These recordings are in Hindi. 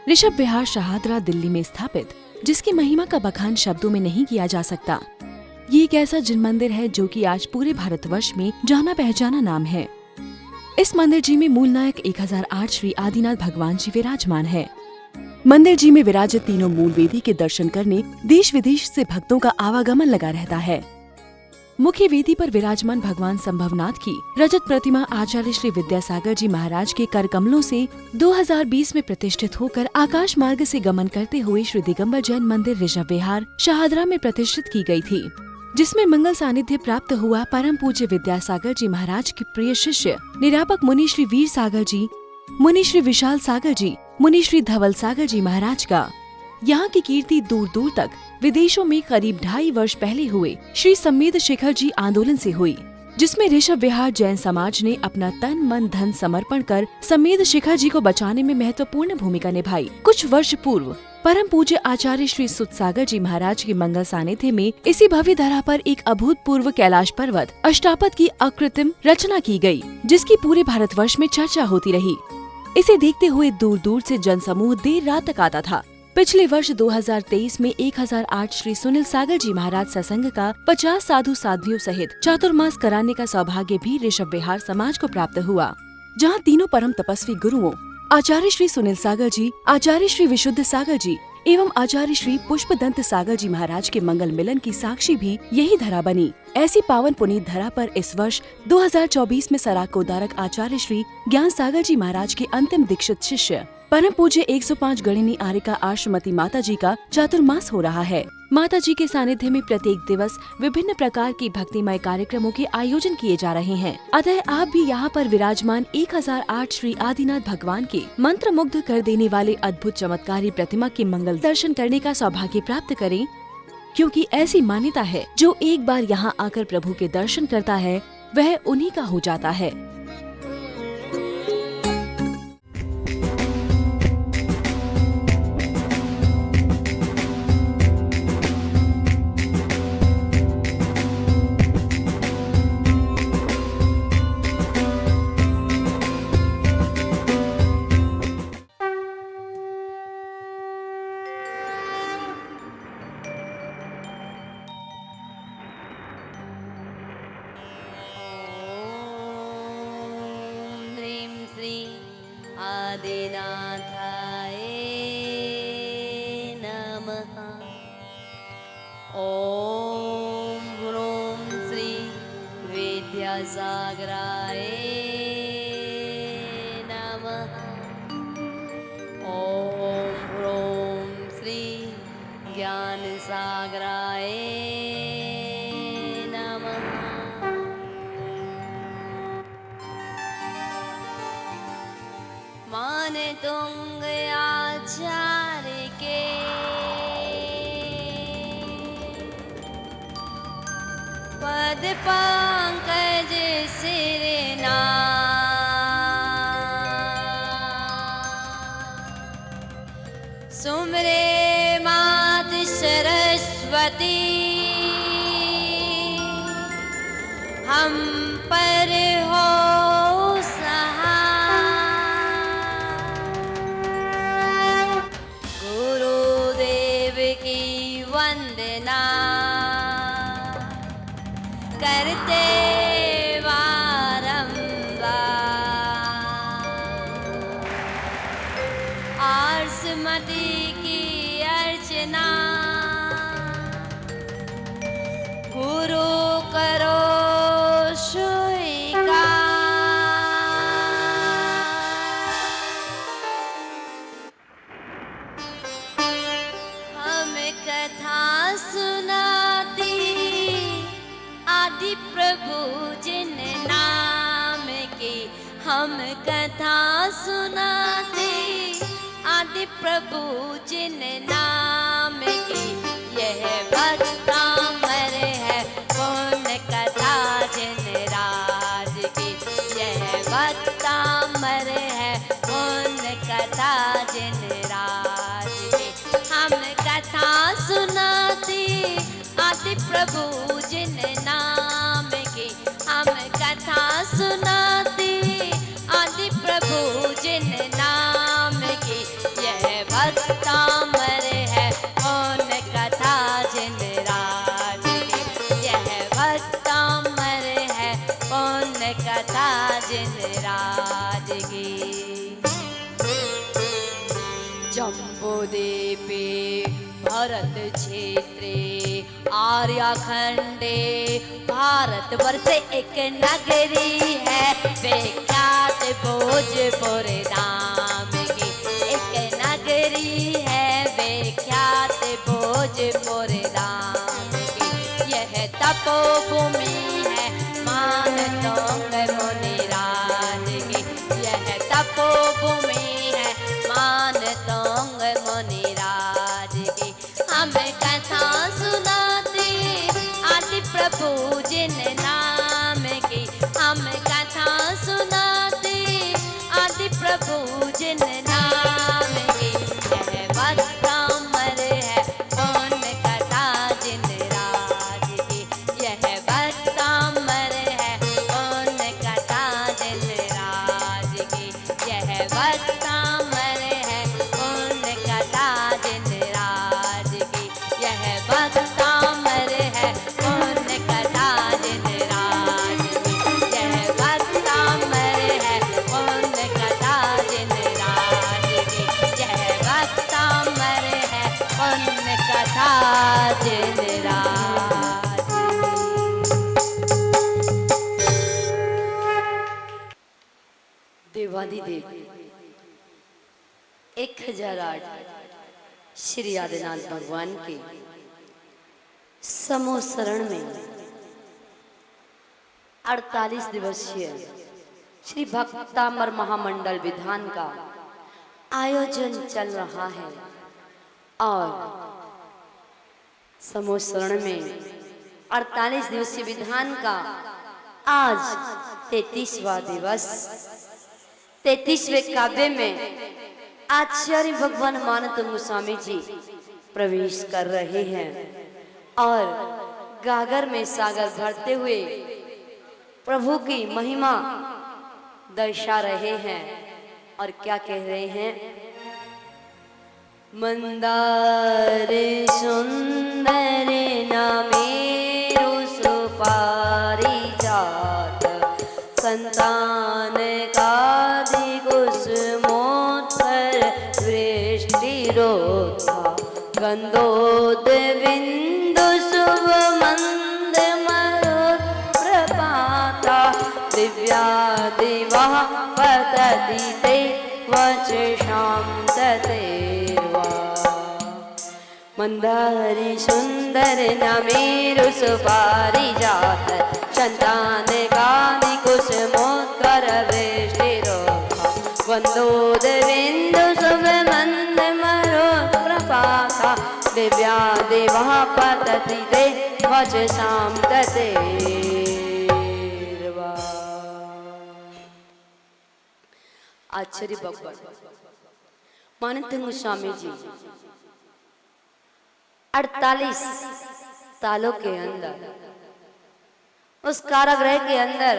ऋषभ विहार शहादरा दिल्ली में स्थापित, जिसकी महिमा का बखान शब्दों में नहीं किया जा सकता। ये एक ऐसा जिन मंदिर है जो कि आज पूरे भारतवर्ष में जाना पहचाना नाम है। इस मंदिर जी में मूल नायक 1008 श्री आदिनाथ भगवान जी विराजमान है। मंदिर जी में विराजित तीनों मूल वेदी के दर्शन करने देश विदेश से भक्तों का आवागमन लगा रहता है। मुख्य वेदी पर विराजमान भगवान संभवनाथ की रजत प्रतिमा आचार्य श्री विद्यासागर जी महाराज के कर कमलों से 2020 में प्रतिष्ठित होकर आकाश मार्ग से गमन करते हुए श्री दिगंबर जैन मंदिर ऋषभ विहार शहादरा में प्रतिष्ठित की गई थी, जिसमें मंगल सानिध्य प्राप्त हुआ परम पूज्य विद्यासागर जी महाराज के प्रिय शिष्य निरापक मुनि श्री वीर सागर जी, मुनि श्री विशाल सागर जी, मुनि श्री धवल सागर जी महाराज का। यहाँ की कीर्ति दूर दूर तक विदेशों में करीब 2.5 वर्ष पहले हुए श्री सम्मेद शिखर जी आंदोलन से हुई, जिसमें ऋषभ विहार जैन समाज ने अपना तन मन धन समर्पण कर सम्मेद शिखर जी को बचाने में महत्वपूर्ण भूमिका निभाई। कुछ वर्ष पूर्व परम पूज्य आचार्य श्री सुत सागर जी महाराज के मंगल सानिध्य में इसी भव्य धरा पर एक अभूतपूर्व कैलाश पर्वत अष्टापद की अकृत्रिम रचना की गई, जिसकी पूरे भारतवर्ष में चर्चा होती रही। इसे देखते हुए दूर दूर से जनसमूह देर रात तक आता था। पिछले वर्ष 2023 में 1008 श्री सुनील सागर जी महाराज सत्संग का 50 साधु साध्वियों सहित चातुर्मास कराने का सौभाग्य भी ऋषभ विहार समाज को प्राप्त हुआ, जहां तीनों परम तपस्वी गुरुओं आचार्य श्री सुनील सागर जी, आचार्य श्री विशुद्ध सागर जी एवं आचार्य श्री पुष्पदंत सागर जी महाराज के मंगल मिलन की साक्षी भी यही धरा बनी। ऐसी पावन पुनीत धरा पर इस वर्ष 2024 में सराक को उदारक आचार्य श्री ज्ञान सागर जी महाराज के अंतिम दीक्षित शिष्य परम पूज्य 105 गणिनी आर्यका आश्रमती माता जी का चातुर्मास हो रहा है। माता जी के सानिध्य में प्रत्येक दिवस विभिन्न प्रकार की भक्तिमय कार्यक्रमों के आयोजन किए जा रहे हैं। अतः आप भी यहाँ पर विराजमान 1008 श्री आदिनाथ भगवान के मंत्र मुग्ध कर देने वाले अद्भुत चमत्कारी प्रतिमा के मंगल दर्शन करने का सौभाग्य प्राप्त करें, क्योंकि ऐसी मान्यता है जो एक बार यहाँ आकर प्रभु के दर्शन करता है वह उन्हीं का हो जाता है। आदिनाथाय नमः। ॐ ह्रूं श्री विद्यासागराय नमः। ॐ ह्रूं श्री ज्ञानसागराय नमः। मान तुंग आचार्य के पद पंकज सिरना। सुमरे मात सरस्वती हम पर हो करते वारंबार आरसमती की अर्चना। गुरु करो स्वीकार। हम कथा सुनाती आदि प्रभु जिन नाम की। हम कथा सुनाते आदि प्रभु जिन नाम की। यह भक्तामर है पुण्य कथा जिन राज की। यह भक्तामर है पुण्य कथा जिन राज की। हम कथा सुनाते आदि प्रभु जिन नाम की। हम कथा सुनाते आदि प्रभु जिन नाम की। यह जम्बूद्वीपे भरत क्षेत्रे आर्याखंडे भारतवर्षे एक नगरी है विख्यात भोजपुर धाम की एक नगरी है विख्यात भोजपुर धाम की यह तपोभूमि है मानतोंग मुनिराज की यह तपोभूमि है मानतोंग मुनिराज की हम कथा सुनाते आदि प्रभु जिन नाम की हम कथा सुनाते आदि प्रभु जिन नाम की यह भक्त अमर है पुण्य कथा जिन राज की यह भक्त अमर है पुण्य कथा जिन राज की यह भक्त अमर है पुण्य कथा जिन राज की यह भक्त अमर है पुण्य कथा जिन राज की यह भक्त अमर है पुण्य कथा जिन राज की यह भक्त अमर है पुण्य कथा जिन राज की। देवाधिदेव 1008 श्री आदिनाथ भगवान के समूह शरण में 48 दिवसीय श्री भक्तामर महामंडल विधान का आयोजन चल रहा है और समूह शरण में 48 दिवसीय विधान का आज 33वां दिवस 33वें काव्य में आचार्य भगवान मानतोंग गोस्वामी जी प्रवेश कर रहे हैं और गागर में सागर भरते हुए प्रभु की महिमा दर्शा रहे हैं और क्या कह रहे हैं। मंदार सुंदर नामेरु सुपारिजात संतान कादि कुसुमोत्तर वृष्टिरोधा गंधोद बिंदु शुभ मंद मरुत प्रपाता दिव्या दिवा पतति ते वच शांततेर्वा मंदारी सुंदर नामेरु सुपारिजात संतान कादि कुसुमोत्तर वृष्टिरोधा वंदोद बिंदु शुभ मंद मरुत प्रपाता दिव्या देवा पतति ते वच शांततेर्वा। आचार्य भगवान मानतोंग गोस्वामी जी 48 तालों के अंदर उस कारागृह के अंदर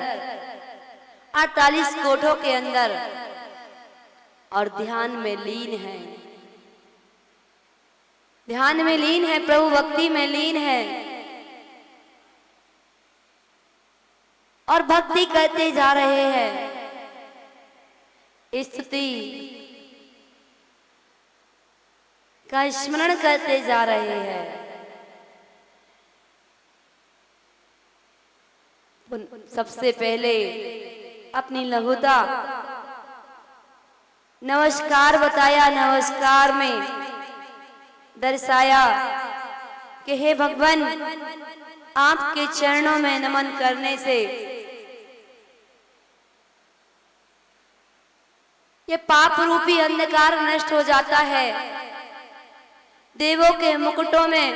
48 कोठों के अंदर और ध्यान में लीन है, ध्यान में लीन है, प्रभु भक्ति में लीन है और भक्ति करते जा रहे हैं, स्तुति का स्मरण करते जा रहे हैं। सबसे पहले अपनी लघुता नमस्कार बताया, नमस्कार में दर्शाया कि हे भगवान आपके चरणों में नमन करने से ये पाप रूपी अंधकार नष्ट हो जाता है, देवों के मुकुटों में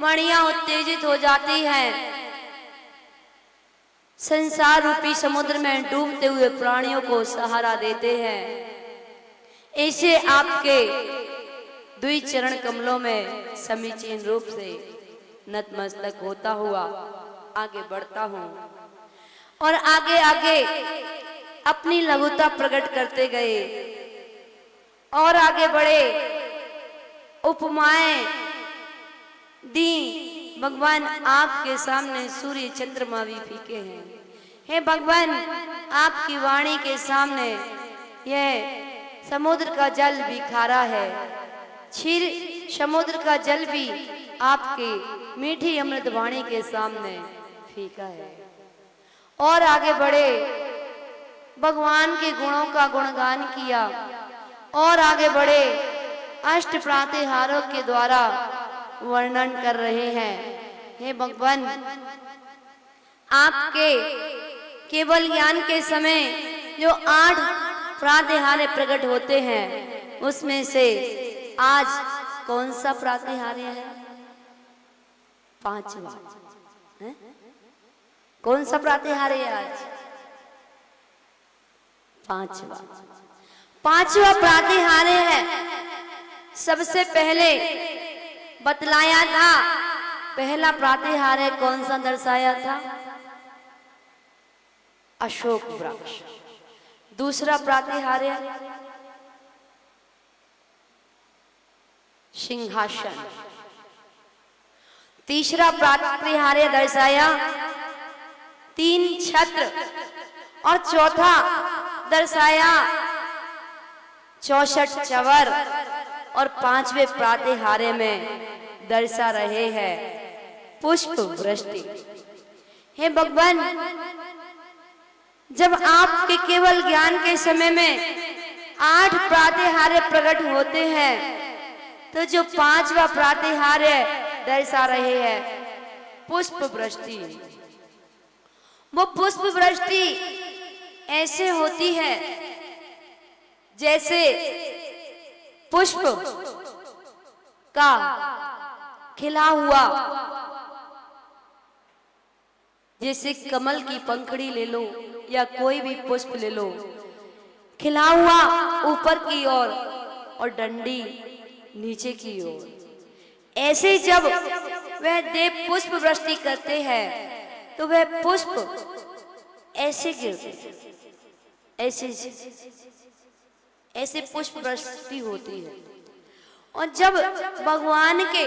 मणियां उत्तेजित हो जाती हैं, संसार रूपी समुद्र में डूबते हुए प्राणियों को सहारा देते हैं। ऐसे आपके द्वि चरण कमलों में समीचीन रूप से नतमस्तक होता हुआ आगे बढ़ता हूं और आगे आगे अपनी लघुता प्रकट करते गए और आगे बढ़े, उपमाएं दी। भगवान आपके सामने सूर्य चंद्रमा भी फीके हैं। हे भगवान आपकी वाणी के सामने यह समुद्र का जल भी खारा है, क्षीर समुद्र का जल भी आपके मीठी अमृत वाणी के सामने फीका है। और आगे बढ़े, भगवान के गुणों का गुणगान किया और आगे बढ़े, अष्ट प्रातिहारों के द्वारा वर्णन कर रहे हैं। हे भगवान, आपके केवल ज्ञान के समय जो 8 प्रातिहार्य प्रकट होते हैं, उसमें से आज कौन सा प्रातिहार्य है? 5वां है? कौन सा प्रातिहार्य है आज? 5वां प्रातिहार्य है। सबसे पहले बतलाया था, पहला प्रातिहार्य कौन सा दर्शाया था? अशोक वृक्ष। दूसरा प्रातिहार्य सिंहासन। तीसरा प्रातिहार्य दर्शाया 3 छत्र और चौथा दर्शाया 64 चवर और 5वें प्रातिहार्य में दर्शा रहे हैं पुष्प वृष्टि। हे भगवान, जब आपके केवल ज्ञान के समय में 8 प्रातिहार्य प्रकट होते हैं, तो जो 5वां प्रातिहार्य दर्शा रहे हैं पुष्प वृष्टि, वो पुष्प वृष्टि ऐसे होती है जैसे पुष्प का खिला हुआ, जैसे कमल की पंखड़ी ले लो या कोई भी पुष्प ले लो, खिला हुआ ऊपर की ओर और डंडी नीचे की ओर। ऐसे जब वह देव पुष्प वृष्टि करते हैं तो वह पुष्प ऐसे गिरते, ऐसे पुष्प वृष्टि होती है। और जब भगवान के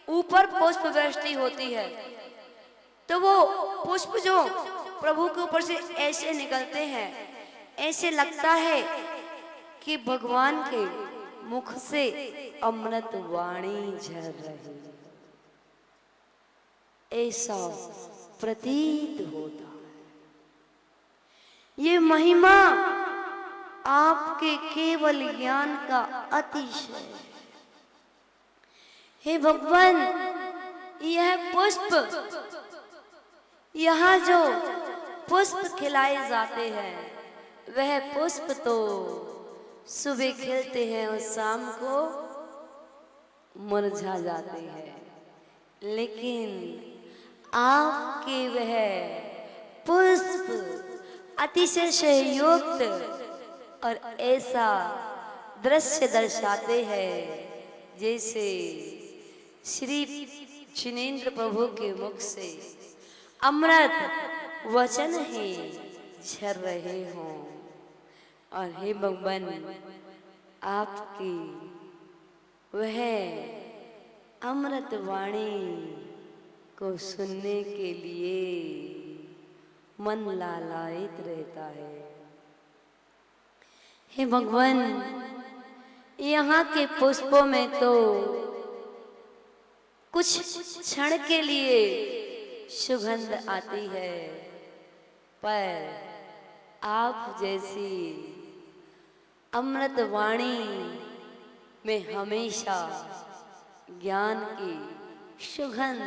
ऊपर पुष्प वृष्टि होती है तो वो पुष्प जो प्रभु के ऊपर से ऐसे निकलते हैं, ऐसे लगता है कि भगवान के मुख से अमृत वाणी झर रही, ऐसा प्रतीत होता है। ये महिमा आपके केवल ज्ञान का अतिशय। हे भगवान, यह पुष्प, यहाँ जो पुष्प खिलाए जाते हैं, वह पुष्प तो सुबह खिलते हैं और शाम को मुरझा जाते हैं, लेकिन आपके वह पुष्प अतिशय संयुक्त और ऐसा दृश्य दर्शाते हैं जैसे श्री जिनेंद्र प्रभु के मुख से अमृत वचन ही झर रहे हों। और हे भगवान, आपकी वह अमृत वाणी को सुनने के लिए मन लालायित रहता है। हे भगवान, यहाँ के पुष्पों में तो कुछ क्षण के लिए सुगंध आती है, पर आप जैसी अमृत वाणी में हमेशा ज्ञान की सुगंध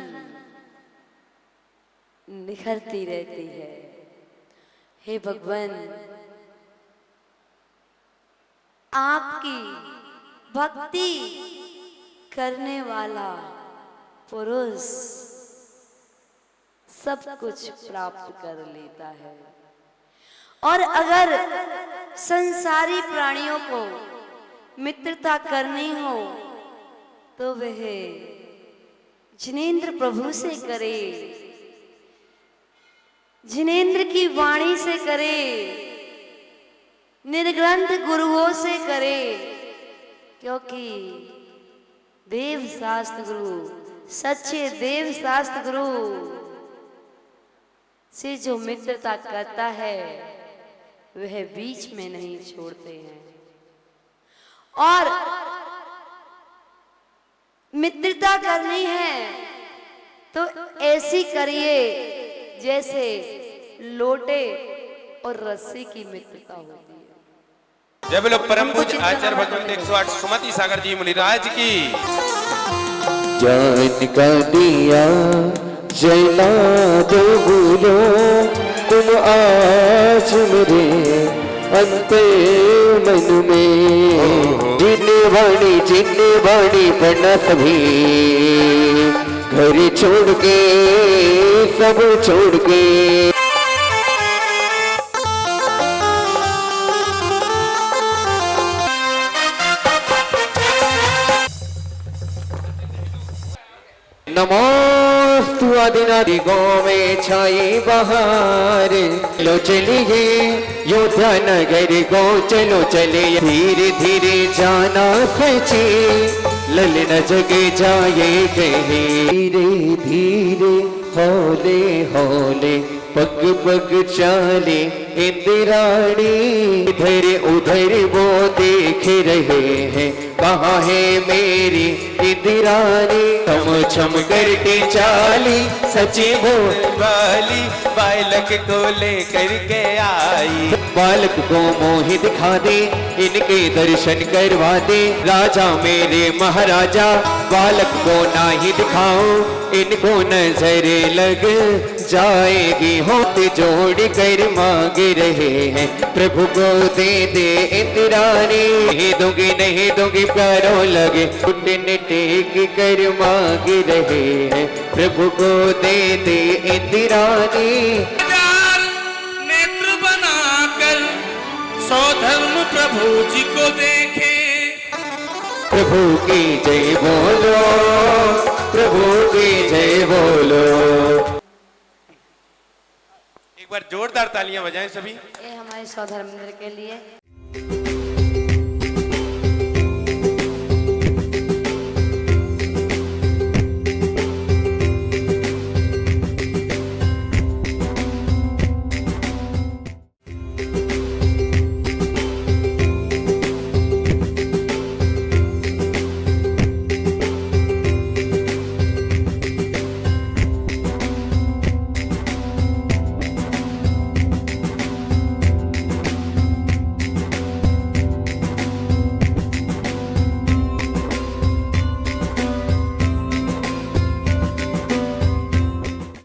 निखरती रहती है। हे भगवान, आपकी भक्ति करने वाला पुरुष सब कुछ प्राप्त कर लेता है। और अगर संसारी प्राणियों को मित्रता करनी हो तो वह जिनेंद्र प्रभु से करे, जिनेंद्र की वाणी से करे, निर्ग्रंथ गुरुओं से करे, क्योंकि देव शास्त्र गुरु, सच्चे देव शास्त्र गुरु से जो मित्रता करता है वह बीच में नहीं छोड़ते हैं। और मित्रता करनी है तो ऐसी करिए जैसे लोटे और रस्सी की मित्रता होती है। जय बोलो परम पूज्य आचार्य भगवंत 108 सुमति सागर जी मुनिराज की। ज्ञान का दिया जला दो भूलो तुम आज मेरे अंतर मन में। जिन्ने वाणी पढ़ना सभी घर छोड़ के सब छोड़ के। नमोस्तु आदिनादि गाँव में छाई बहार। लो चलिए योद्धा नगर को चलो चले धीरे धीरे जाना सचे ललना जगे जाए कहीं। धीरे धीरे हौले हौले पग पग चाले इंद्राणी। इधर उधर वो देख रहे हैं कहाँ है मेरी इंद्राणी। छम छम करके चाली सची बोल वाली बालक को लेकर के आई। बालक को मोहि दिखा दे इनके दर्शन करवा दे। राजा मेरे महाराजा बालक को ना ही दिखाओ इनको नजर लग जाएगी। होत जोड़ कर मांग रहे हैं प्रभु को दे इंद्राणी। नहीं दूंगी प्यारों लगे घुटने टेक कर मांग रहे हैं प्रभु को दे इंद्राणी। नेत्र बनाकर सौधर्म प्रभु जी को देखे। प्रभु की जय बोलो प्रभु की जय बोलो। एक बार जोरदार तालियां बजाएं सभी। ये हमारे सौधर्मेंद्र के लिए।